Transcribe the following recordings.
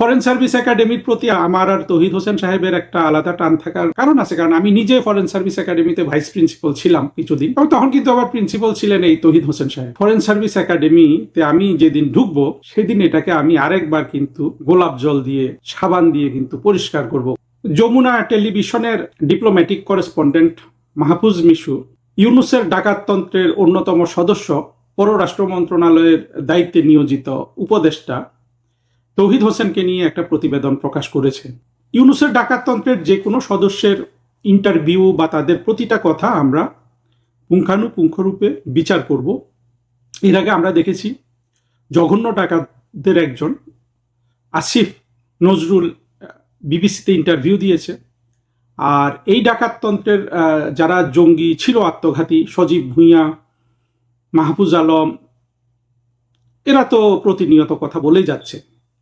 Foreign service একাডেমির প্রতি আমার আর তৌহিদ হোসেন সাহেবের একটা আলাদা টান থাকার কারণ আছে, কারণ আমি নিজে ফরেন সার্ভিস একাডেমিতে ভাইস প্রিন্সিপাল ছিলাম কিছুদিন, এবং তখন কিন্তু আবার প্রিন্সিপাল ছিলেন এই তৌহিদ হোসেন সাহেব। ফরেন সার্ভিস একাডেমিতে আমি যেদিন ঢুকবো সেদিন এটাকে আমি আরেকবার কিন্তু গোলাপ জল দিয়ে সাবান দিয়ে কিন্তু পরিষ্কার করব। যমুনা টেলিভিশনের ডিপ্লোম্যাটিক করেসপন্ডেন্ট মাহফুজ মিশু ইউনুসের ডাকাততন্ত্রের অন্যতম সদস্য, পররাষ্ট্র মন্ত্রণালয়ের দায়িত্বে নিয়োজিত উপদেষ্টা তৌহিদ হোসেনকে নিয়ে একটা প্রতিবেদন প্রকাশ করেছে। ইউনুসের ডাকাততন্ত্রের যে কোনো সদস্যের ইন্টারভিউ বা তাদের প্রতিটা কথা আমরা পুঙ্খানুপুঙ্খরূপে বিচার করব। এর আগে আমরা দেখেছি জঘন্য ডাকাতদের একজন আসিফ নজরুল বিবিসিতে ইন্টারভিউ দিয়েছে। আর এই ডাকাততন্ত্রের যারা জঙ্গি ছিল, আত্মঘাতী, সজীব ভুঁইয়া, মাহফুজ আলম, এরা তো প্রতিনিয়ত কথা বলেই যাচ্ছে,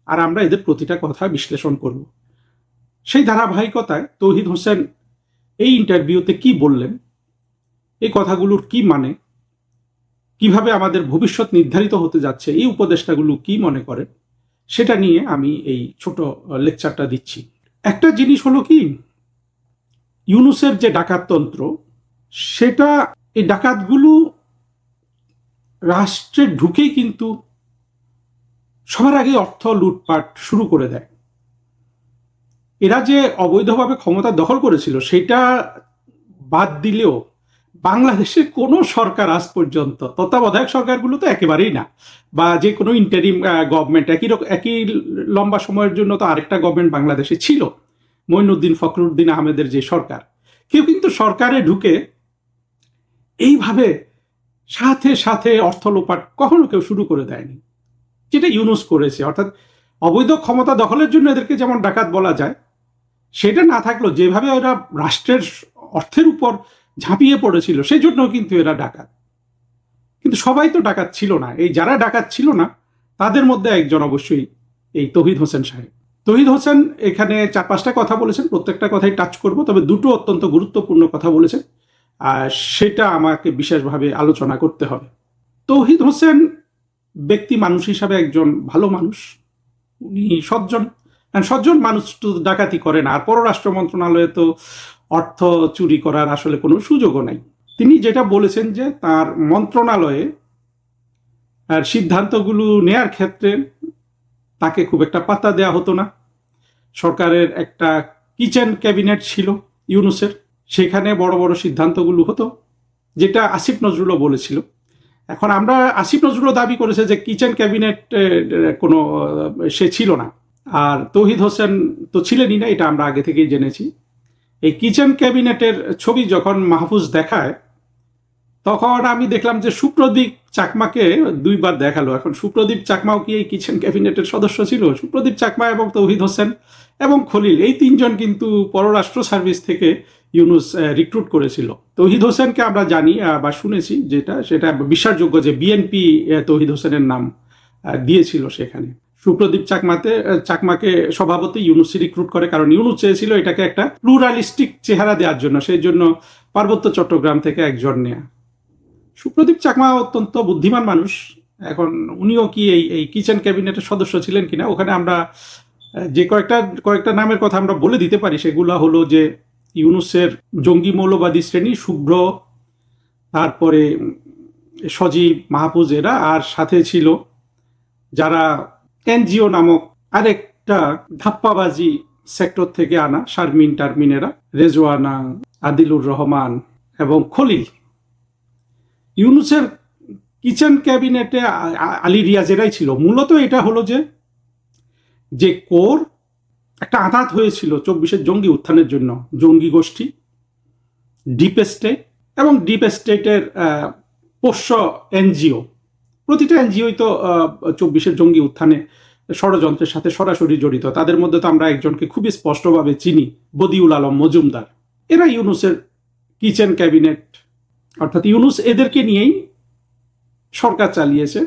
আর আমরা এদের প্রতিটা কথা বিশ্লেষণ করব। সেই ধারাবাহিকতায় তৌহিদ হোসেন এই ইন্টারভিউতে কি বললেন, এই কথাগুলোর কি মানে, কিভাবে আমাদের ভবিষ্যৎ নির্ধারিত হতে যাচ্ছে, এই উপদেষ্টাগুলো কি মনে করেন, সেটা নিয়ে আমি এই ছোট লেকচারটা দিচ্ছি। একটা জিনিস হলো কি, ইউনুসের যে ডাকাততন্ত্র, সেটা এই ডাকাতগুলো রাষ্ট্রে ঢুকেই কিন্তু সবার আগে অর্থ লুটপাট শুরু করে দেয়। এরা যে অবৈধভাবে ক্ষমতা দখল করেছিল সেটা বাদ দিলেও বাংলাদেশে কোনো সরকার আজ পর্যন্ত, তত্ত্বাবধায়ক সরকারগুলো তো একেবারেই না, বা যে কোনো ইন্টারিম গভর্নমেন্ট, একই লম্বা সময়ের জন্য তো আরেকটা গভর্নমেন্ট বাংলাদেশে ছিল, মঈনুদ্দিন ফখরুদ্দিন আহমেদের যে সরকার, কেউ কিন্তু সরকারে ঢুকে এইভাবে সাথে সাথে অর্থ লোপাট কখনো কেউ শুরু করে দেয়নি, যেটা ইউনুস করেছে। অর্থাৎ অবৈধ ক্ষমতা দখলের জন্য এদেরকে যেমন ডাকাত বলা যায়, সেটা না থাকলেও যেভাবে ওরা রাষ্ট্রের অর্থের উপর ঝাঁপিয়ে পড়েছিল সেই জন্য কিন্তু এরা ডাকাত। কিন্তু সবাই তো ডাকাত ছিল না। এই যারা ডাকাত ছিল না তাদের মধ্যে একজন অবশ্যই এই তৌহিদ হোসেন সাহেব। তৌহিদ হোসেন এখানে 4-5টা কথা বলেছেন, প্রত্যেকটা কথাই টাচ করব, তবে দুটো অত্যন্ত গুরুত্বপূর্ণ কথা বলেছেন, আর সেটা আমাকে বিশেষভাবে আলোচনা করতে হবে। তৌহিদ হোসেন ব্যক্তি মানুষ হিসাবে একজন ভালো মানুষ, উনি সজ্জন মানুষ তো ডাকাতি করে না। আর পররাষ্ট্র মন্ত্রণালয়ে তো অর্থ চুরি করার আসলে কোনো সুযোগও নাই। তিনি যেটা বলেছেন যে তার মন্ত্রণালয়ে আর সিদ্ধান্তগুলো নেয়ার ক্ষেত্রে তাকে খুব একটা পাত্তা দেওয়া হতো না। সরকারের একটা কিচেন ক্যাবিনেট ছিল ইউনুসের, সেখানে বড় বড় সিদ্ধান্তগুলো হতো, যেটা আসিফ নজরুলও বলেছিল। এখন আমরা, আসিফ নজরুলও দাবি করেছে যে কিচেন ক্যাবিনেট কোনো সে ছিল না, আর তৌহিদ হোসেন তো ছিলেনই না, এটা আমরা আগে থেকেই জেনেছি। এই কিচেন ক্যাবিনেটের ছবি যখন মাহফুজ দেখায়, তখন আমি দেখলাম যে সুপ্রদীপ চাকমাকে 2বার দেখালো। এখন সুপ্রদীপ চাকমাও কি এই কিচেন ক্যাবিনেটের সদস্য ছিল? সুপ্রদীপ চাকমা এবং তৌহিদ হোসেন এবং খলিল, এই 3জন কিন্তু পররাষ্ট্র সার্ভিস থেকে ইউনুস রিক্রুট করেছিল। তৌহিদ হোসেনকে আমরা জানি বা শুনেছি, সেটা বিশ্বাসযোগ্য যে বিএনপি তৌহিদ হোসেনের নাম দিয়েছিল সেখানে। সুপ্রদীপ চাকমাকে স্বভাবতই ইউনুস রিক্রুট করে, কারণ ইউনুস চেয়েছিল এটাকে একটা প্লুরালিস্টিক চেহারা দেওয়ার জন্য, সেই জন্য পার্বত্য চট্টগ্রাম থেকে একজন নেয়া। সুপ্রদীপ চাকমা অত্যন্ত বুদ্ধিমান মানুষ। এখন উনিও কি এই কিচেন ক্যাবিনেটের সদস্য ছিলেন কিনা, ওখানে আমরা যে কয়েকটা নামের কথা আমরা বলে দিতে পারি, সেগুলো হলো যে ইউনুসের জঙ্গি মৌলবাদী শ্রেণী, শুভ্র, তারপরে সজীব, মাহফুজ, এরা, আর সাথে ছিল যারা এনজিও নামক আরেকটা ধাপ্পাবাজি সেক্টর থেকে আনা, শারমিন টারমিনেরা, রেজওয়ানা, আদিলুর রহমান এবং খলিল। ইউনুসের কিচেন ক্যাবিনেটে আলী রিয়াজ এরাই ছিল। মূলত এটা হলো যে কোর একটা আঘাত হয়েছিল 24-এর জঙ্গি উত্থানের জন্য, জঙ্গি গোষ্ঠী, ডিপ স্টেট এবং ডিপ স্টেটের পোষ্য এনজিও। প্রতিটা এনজিওই তো 24-এর জঙ্গি উত্থানে ষড়যন্ত্রের সাথে সরাসরি জড়িত। তাদের মধ্যে তো আমরা একজনকে খুবই স্পষ্টভাবে চিনি, বদিউল আলম মজুমদার। এরা ইউনুসের কিচেন ক্যাবিনেট, অর্থাৎ ইউনুস এদেরকে নিয়েই সরকার চালিয়েছে।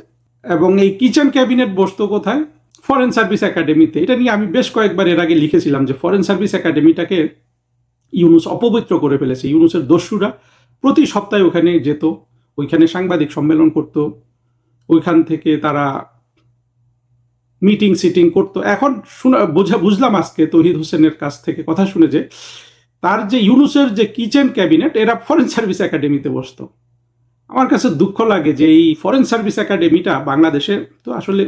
এবং এই কিচেন ক্যাবিনেট বসতো কোথায়? ফরেন সার্ভিস একাডেমিতে। এটা নিয়ে আমি বেশ কয়েকবার এর আগে লিখেছিলাম যে ফরেন সার্ভিস একাডেমিটাকে ইউনুস অপবিত্র করে ফেলেছে। ইউনুসের দস্যুরা প্রতি সপ্তাহে ওখানে যেত, ওইখানে সাংবাদিক সম্মেলন করত, ওইখান থেকে তারা মিটিং সিটিং করতো। এখন বুঝলাম আজকে তৌহিদ হোসেনের কাছ থেকে কথা শুনে যে তার যে ইউনুসের যে কিচেন ক্যাবিনেট এরা ফরেন সার্ভিস একাডেমিতে বসতো। আমার কাছে দুঃখ লাগে যে এই ফরেন সার্ভিস একাডেমিটা বাংলাদেশে তো আসলে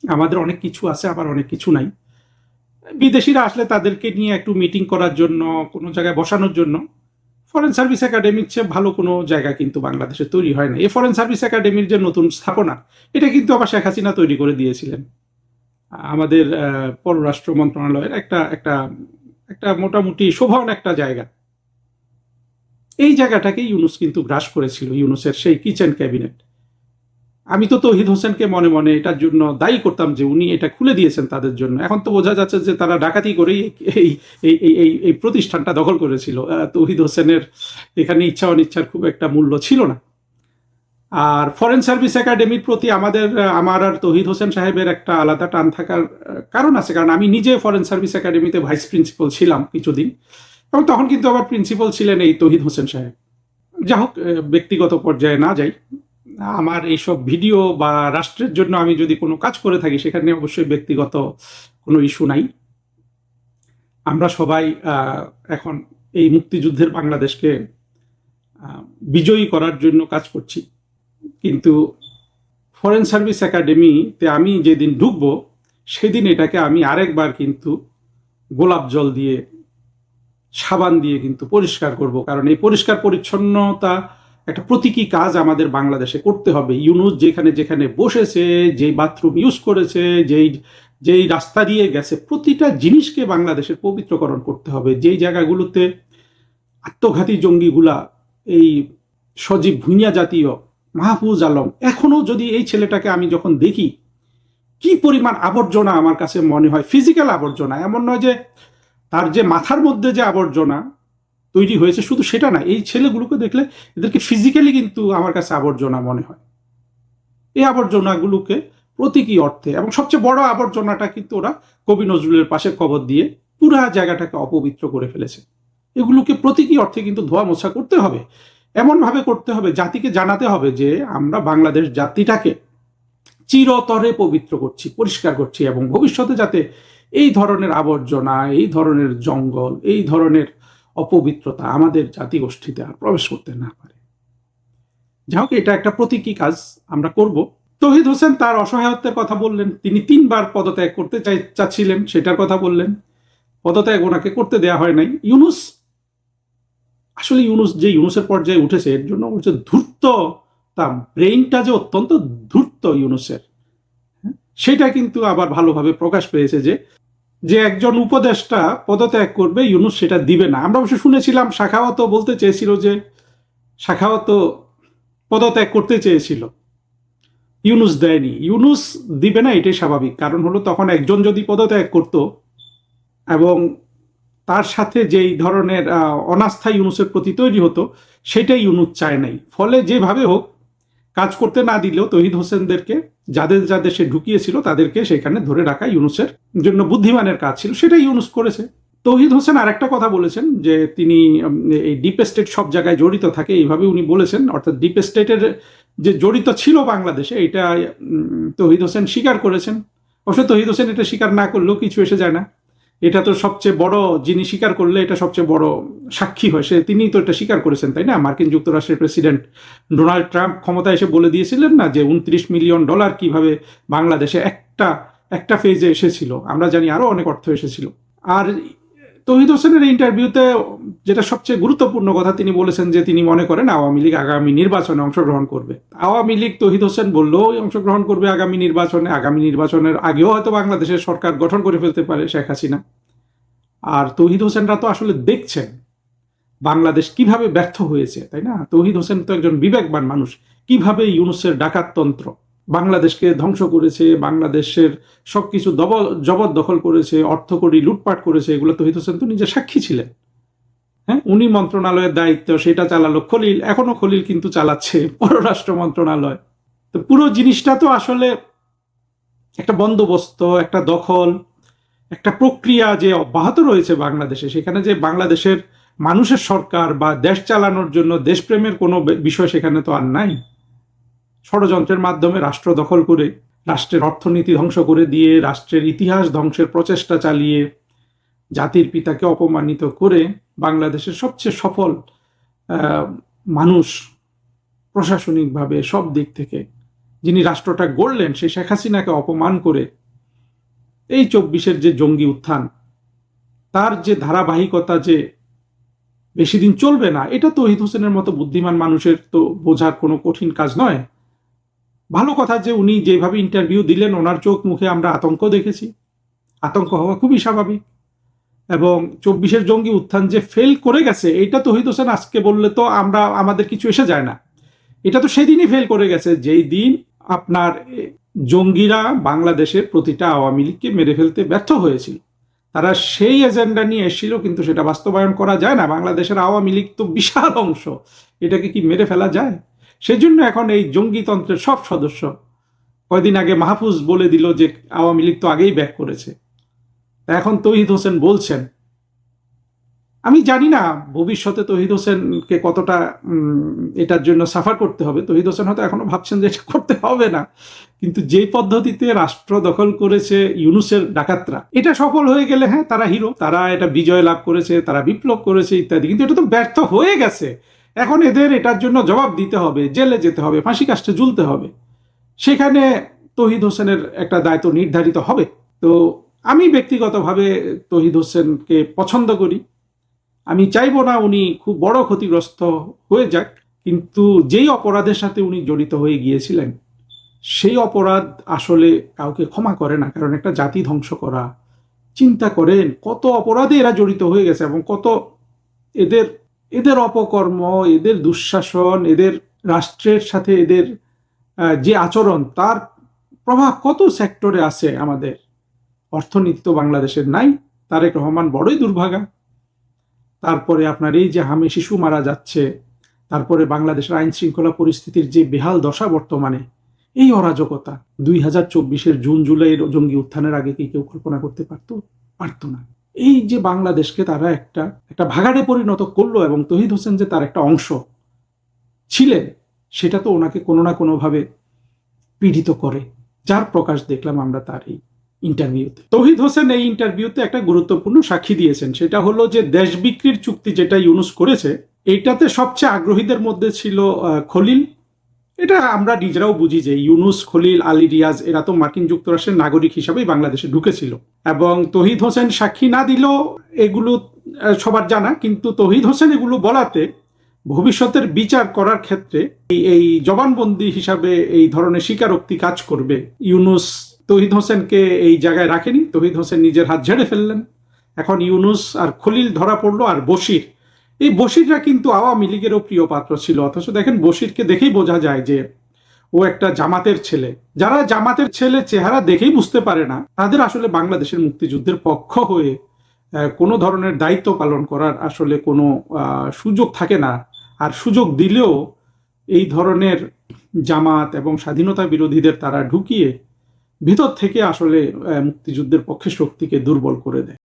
আমাদের অনেক কিছু আছে, আবার অনেক কিছু নাই। বিদেশিরা আসলে তাদেরকে নিয়ে একটু মিটিং করার জন্য, কোনো জায়গায় বসানোর জন্য ফরেন সার্ভিস একাডেমির চেয়ে ভালো কোনো জায়গা কিন্তু বাংলাদেশে তৈরি হয় না। এই ফরেন সার্ভিস একাডেমির যে নতুন স্থাপনা, এটা কিন্তু আবার শেখ হাসিনা তৈরি করে দিয়েছিলেন। আমাদের পররাষ্ট্র মন্ত্রণালয়ের একটা একটা একটা মোটামুটি শোভন একটা জায়গা। এই জায়গাটাকে ইউনুস কিন্তু গ্রাস করেছিল, ইউনুসের সেই কিচেন ক্যাবিনেট। আমি তো তৌহিদ হোসেনকে মনে মনে এটার জন্য দায়ী করতাম যে উনি এটা খুলে দিয়েছেন তাদের জন্য। এখন তো বোঝা যাচ্ছে যে তারা ডাকাতি করেই এই এই এই এই প্রতিষ্ঠানটা দখল করেছিল। তৌহিদ হোসেনের এখানে ইচ্ছা অনিচ্ছার খুব একটা মূল্য ছিল না। আর ফরেন সার্ভিস একাডেমির প্রতি আমার আর তৌহিদ হোসেন সাহেবের একটা আলাদা টান থাকার কারণ আছে, কারণ আমি নিজে ফরেন সার্ভিস একাডেমিতে ভাইস প্রিন্সিপাল ছিলাম কিছুদিন, এবং তখন কিন্তু আবার প্রিন্সিপাল ছিলেন এই তৌহিদ হোসেন সাহেব। যা হোক, ব্যক্তিগত পর্যায়ে না যাই। আমার এইসব ভিডিও বা রাষ্ট্রের জন্য আমি যদি কোনো কাজ করে থাকি সেখানে অবশ্যই ব্যক্তিগত কোনো ইস্যু নাই। আমরা সবাই এখন এই মুক্তিযুদ্ধের বাংলাদেশকে বিজয়ী করার জন্য কাজ করছি। কিন্তু ফরেন সার্ভিস একাডেমিতে আমি যেদিন ঢুকবো সেদিন এটাকে আমি আরেকবার কিন্তু গোলাপ জল দিয়ে, সাবান দিয়ে কিন্তু পরিষ্কার করব। কারণ এই পরিষ্কার পরিচ্ছন্নতা একটা প্রতীকী কাজ আমাদের বাংলাদেশে করতে হবে। ইউনুস যেখানে যেখানে বসেছে, যেই বাথরুম ইউজ করেছে, যেই রাস্তা দিয়ে গেছে, প্রতিটা জিনিসকে বাংলাদেশের পবিত্রকরণ করতে হবে। যেই জায়গাগুলোতে আত্মঘাতী জঙ্গিগুলা, এই সজীব ভুঁইয়া জাতীয় মাহফুজ আলম, এখনো যদি এই ছেলেটাকে আমি যখন দেখি কি পরিমাণ আবর্জনা আমার কাছে মনে হয়, ফিজিক্যাল আবর্জনা, এমন নয় যে তার যে মাথার মধ্যে যে আবর্জনা তৈরি হয়েছে শুধু সেটা না, এই ছেলেগুলোকে দেখলে এদেরকে ফিজিক্যালি কিন্তু আমার কাছে আবর্জনা মনে হয়। এই আবর্জনাগুলোকে প্রতীকী অর্থে, এবং সবচেয়ে বড় আবর্জনাটা কিন্তু ওরা কবি নজরুলের পাশে কবর দিয়ে পুরা জায়গাটাকে অপবিত্র করে ফেলেছে। এগুলোকে প্রতীকী অর্থে কিন্তু ধোয়া মোছা করতে হবে, এমনভাবে করতে হবে জাতিকে জানাতে হবে যে আমরা বাংলাদেশ জাতিটাকে চিরতরে পবিত্র করছি, পরিষ্কার করছি, এবং ভবিষ্যতে যাতে এই ধরনের আবর্জনা, এই ধরনের জঙ্গল, এই ধরনের অপবিত্রতা আমাদের জাতিগোষ্ঠীতে আর প্রবেশ করতে না পারে। যাই হোক, এটা একটা প্রতীকী কাজ আমরা করব। তৌহিদ হোসেন তার অসহায়ত্বের কথা বললেন, তিনি 3বার পদত্যাগ করতে চাচ্ছিলেন, সেটার কথা বললেন। পদত্যাগ ওনাকে করতে দেয়া হয় নাই। ইউনুস যে ইউনুসের পর্যায়ে উঠেছে এর জন্য হচ্ছে ধূর্ত, তার ব্রেইনটা যে অত্যন্ত ধূর্ত ইউনুসের, সেটা কিন্তু আবার ভালোভাবে প্রকাশ পেয়েছে যে একজন উপদেষ্টা পদত্যাগ করবে, ইউনুস সেটা দিবে না। আমরা অবশ্য শুনেছিলাম শাখাওয়াত বলতে চেয়েছিল যে শাখাওয়াত পদত্যাগ করতে চেয়েছিল, ইউনুস দেয়নি। ইউনুস দিবে না এটাই স্বাভাবিক, কারণ হলো তখন একজন যদি পদত্যাগ করত এবং তার সাথে যেই ধরনের অনাস্থা ইউনুসের প্রতি তৈরি হতো, সেটাই ইউনুস চায় নাই। ফলে যেভাবে হোক কাজ করতে না দিলেও তৌহিদ হোসেনদেরকে, যাদের যাদের সে ঢুকিয়েছিল তাদেরকে সেখানে ধরে রাখা ইউনুসের জন্য বুদ্ধিমানের কাজ ছিল, সেটাই ইউনুস করেছে। তৌহিদ হোসেন আরেকটা কথা বলেছেন যে তিনি এই ডিপ স্টেট সব জায়গায় জড়িত থাকে, এইভাবে উনি বলেছেন। অর্থাৎ ডিপ স্টেটের যে জড়িত ছিল বাংলাদেশে, এটা তৌহিদ হোসেন স্বীকার করেছেন। অবশ্য তৌহিদ হোসেন এটা স্বীকার না করলেও কিছু এসে যায় না, এটা তো সবচেয়ে বড়, যিনি স্বীকার করলে এটা সবচেয়ে বড় সাক্ষী হয়, তিনি তো এটা স্বীকার করেছেন, তাই না? মার্কিন যুক্তরাষ্ট্রের প্রেসিডেন্ট ডোনাল্ড ট্রাম্প ক্ষমতায় এসে বলে দিয়েছিলেন না যে $29 মিলিয়ন কিভাবে বাংলাদেশে একটা ফেজে এসেছিল। আমরা জানি আরো অনেক অর্থ এসেছিল। আর তৌহিদ হোসেনের ইন্টারভিউতে যেটা সবচেয়ে গুরুত্বপূর্ণ কথা তিনি বলেছেন যে তিনি মনে করেন আওয়ামী লীগ আগামী নির্বাচনে অংশগ্রহণ করবে। আওয়ামী লীগ তৌহিদ হোসেন বললেও অংশগ্রহণ করবে আগামী নির্বাচনের আগেও হয়তো বাংলাদেশের সরকার গঠন করে ফেলতে পারে শেখ হাসিনা। আর তৌহিদ হোসেনরা তো আসলে দেখছেন বাংলাদেশ কিভাবে ব্যর্থ হয়েছে, তাই না? তৌহিদ হোসেন তো একজন বিবেকবান মানুষ, কিভাবে ইউনুসের ডাকাততন্ত্র বাংলাদেশকে ধ্বংস করেছে, বাংলাদেশের সবকিছু জবরদখল করেছে, অর্থকড়ি লুটপাট করেছে, এগুলো তৌহিদ হোসেন তো নিজে সাক্ষী ছিলেন। হ্যাঁ, উনি মন্ত্রণালয়ের দায়িত্ব সেটা চালালো খলিল, এখনো খলিল কিন্তু চালাচ্ছে পররাষ্ট্র মন্ত্রণালয়। তো পুরো জিনিসটা তো আসলে একটা বন্দোবস্ত, একটা দখল, একটা প্রক্রিয়া যে অব্যাহত রয়েছে বাংলাদেশে। সেখানে যে বাংলাদেশের মানুষের সরকার বা দেশ চালানোর জন্য দেশপ্রেমের কোনো বিষয় সেখানে তো আর নাই। ষড়যন্ত্রের মাধ্যমে রাষ্ট্র দখল করে রাষ্ট্রের অর্থনীতি ধ্বংস করে দিয়ে, রাষ্ট্রের ইতিহাস ধ্বংসের প্রচেষ্টা চালিয়ে, জাতির পিতাকে অপমানিত করে বাংলাদেশের সবচেয়ে সফল মানুষ, প্রশাসনিকভাবে সব দিক থেকে যিনি রাষ্ট্রটা গড়লেন, সেই শেখ হাসিনাকে অপমান করে এই 24-এর যে জঙ্গি উত্থান, তার যে ধারাবাহিকতা যে বেশি দিন চলবে না, এটা তৌহিদ হোসেনের মতো বুদ্ধিমান মানুষের তো বোঝার কোনো কঠিন কাজ নয়। ভালো কথা যে উনি যেভাবে ইন্টারভিউ দিলেন, ওনার চোখ মুখে আমরা আতঙ্ক দেখেছি। আতঙ্ক হওয়া খুবই স্বাভাবিক। এবং 24-এর জঙ্গি উত্থান যে ফেল করে গেছে, এটা তৌহিদ হোসেন আজকে বললে তো আমাদের কিছু এসে যায় না। এটা তো সেদিনই ফেল করে গেছে যেই দিন আপনার জঙ্গিরা বাংলাদেশের প্রতিটা আওয়ামী লীগকে মেরে ফেলতে ব্যর্থ হয়েছিল। তারা সেই এজেন্ডা নিয়ে এসেছিল, কিন্তু সেটা বাস্তবায়ন করা যায় না। বাংলাদেশের আওয়ামী লীগ তো বিশাল অংশ, এটাকে কি মেরে ফেলা যায়? সেজন্য এখন এই জঙ্গিতন্ত্রের সব সদস্য, কয়দিন আগে মাহফুজ বলে দিল যে আওয়ামী লীগ তো আগেই ব্যাক করেছে। এখন তৌহিদ হোসেন বলছেন, আমি জানি না ভবিষ্যতে তৌহিদ হোসেনকে কতটা এটার জন্য সাফার করতে হবে। তৌহিদ হোসেন হয়তো এখনো ভাবছেন যে এটা করতে হবে না, কিন্তু যে পদ্ধতিতে রাষ্ট্র দখল করেছে ইউনূসের ডাকাতরা, এটা সফল হয়ে গেলে হ্যাঁ তারা হিরো, তারা এটা বিজয় লাভ করেছে, তারা বিপ্লব করেছে ইত্যাদি, কিন্তু এটা তো ব্যর্থ হয়ে গেছে। এখন এদের এটার জন্য জবাব দিতে হবে, জেলে যেতে হবে, ফাঁসি কাস্টে ঝুলতে হবে। সেখানে তৌহিদ হোসেনের একটা দায়িত্ব নির্ধারিত হবে। তো আমি ব্যক্তিগতভাবে তৌহিদ হোসেনকে পছন্দ করি। আমি চাইবো না উনি খুব বড় ক্ষতিগ্রস্ত হয়ে যাক, কিন্তু যেই অপরাধের সাথে উনি জড়িত হয়ে গিয়েছিলেন, সেই অপরাধ আসলে কাউকে ক্ষমা করে না। কারণ একটা জাতি ধ্বংস করা, চিন্তা করেন কত অপরাধে এরা জড়িত হয়ে গেছে, এবং কত এদের এদের অপকর্ম, এদের দুঃশাসন, এদের রাষ্ট্রের সাথে এদের যে আচরণ, তার প্রভাব কত সেক্টরে আছে। আমাদের অর্থনীতি তো বাংলাদেশের নাই। তারেক রহমান বড়ই দুর্ভাগা। তারপরে আপনার এই যে হামে শিশু মারা যাচ্ছে, তারপরে বাংলাদেশের আইন শৃঙ্খলা পরিস্থিতির যে বেহাল দশা বর্তমানে, এই অরাজকতা 2024-এর জুন জুলাইয়ের জঙ্গি উত্থানের আগে কি কেউ কল্পনা করতে পারতো না। এই যে বাংলাদেশকে তারা একটা ভাগাড়ে পরিণত করলো, এবং তৌহিদ হোসেন যে তার একটা অংশ ছিলেন, সেটা তো ওনাকে কোনো না কোনোভাবে পীড়িত করে, যার প্রকাশ দেখলাম আমরা তার এই ইন্টারভিউতে। তৌহিদ হোসেন এই ইন্টারভিউতে একটা গুরুত্বপূর্ণ সাক্ষী দিয়েছেন, সেটা হলো যে দেশ বিক্রির চুক্তি যেটা ইউনূস করেছে, এইটাতে সবচেয়ে আগ্রহীদের মধ্যে ছিল খলিল। এটা আমরা নিজেরাও বুঝি যে ইউনূস, খলিল, আলী রিয়াজ এরা তো মার্কিন যুক্তরাষ্ট্রের নাগরিক হিসাবেই বাংলাদেশে ঢুকেছিল, এবং তৌহিদ হোসেন সাক্ষী না দিলেও এগুলো সবার জানা। কিন্তু তৌহিদ হোসেন এগুলো বলাতে ভবিষ্যতের বিচার করার ক্ষেত্রে এই জবানবন্দি হিসাবে এই ধরনের স্বীকারোক্তি কাজ করবে। ইউনূস তৌহিদ হোসেনকে এই জায়গায় রাখেনি, তৌহিদ হোসেন নিজের হাত ঝেড়ে ফেললেন। এখন ইউনূস আর খলিল ধরা পড়লো, আর বশির, এই বশিররা কিন্তু আওয়ামী লীগেরও প্রিয় পাত্র ছিল। অথচ দেখেন বশিরকে দেখেই বোঝা যায় যে ও একটা জামাতের ছেলে। যারা জামাতের ছেলে চেহারা দেখেই বুঝতে পারে না, তাদের আসলে বাংলাদেশের মুক্তিযুদ্ধের পক্ষ হয়ে কোনো ধরনের দায়িত্ব পালন করার আসলে কোনো সুযোগ থাকে না। আর সুযোগ দিলেও এই ধরনের জামাত এবং স্বাধীনতা বিরোধীদের তারা ঢুকিয়ে ভিতর থেকে আসলে মুক্তিযুদ্ধের পক্ষে শক্তিকে দুর্বল করে দেয়।